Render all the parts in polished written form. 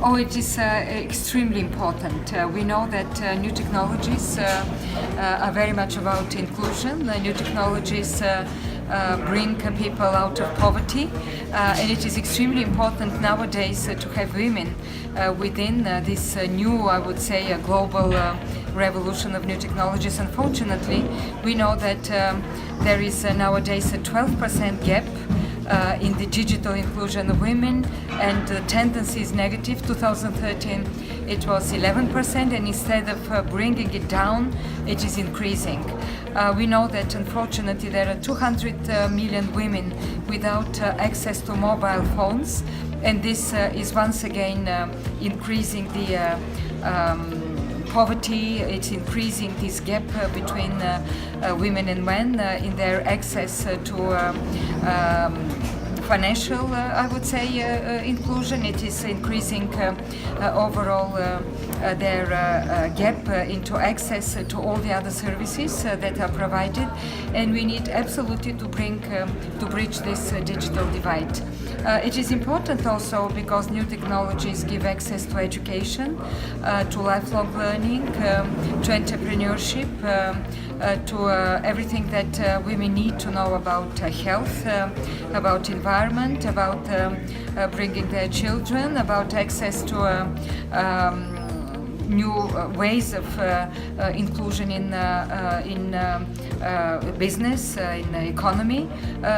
Oh, it is extremely important. We know that new technologies are very much about inclusion. New technologies bring people out of poverty, and it is extremely important nowadays to have women within this new, I would say, a global revolution of new technologies. Unfortunately, we know that there is nowadays a 12% gap in the digital inclusion of women, and the tendency is negative. 2013 it was 11%, and instead of bringing it down, it is increasing. We know that unfortunately there are 200 million women without access to mobile phones, and this is once again increasing the poverty. It's increasing this gap between women and men in their access to financial, I would say, inclusion. It is increasing overall their gap into access to all the other services that are provided, and we need absolutely to bridge this digital divide. It is important also because new technologies give access to education, to lifelong learning, to entrepreneurship, to everything that women need to know about health, about environment, about bringing their children, about access to new ways of inclusion in business, in the economy.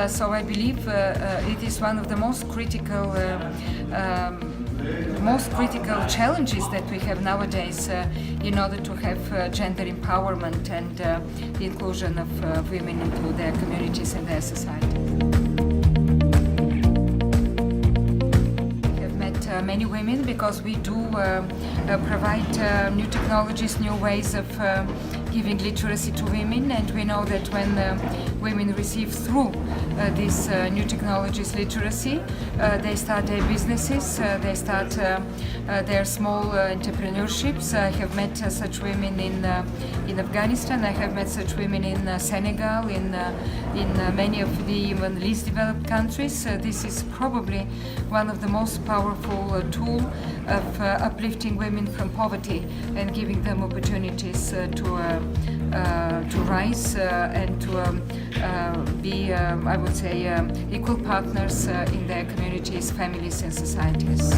So I believe it is one of the most critical challenges that we have nowadays in order to have gender empowerment and the inclusion of women into their communities and their society. Many women, because we do provide new technologies, new ways of giving literacy to women, and we know that when women receive through these new technologies literacy, they start their businesses, they start their small entrepreneurships. I have met such women in Afghanistan. I have met such women in Senegal, in many of the even least developed countries. This is probably one of the most powerful tool of uplifting women from poverty and giving them opportunities to rise and to be, I would say, equal partners in their communities, families, and societies.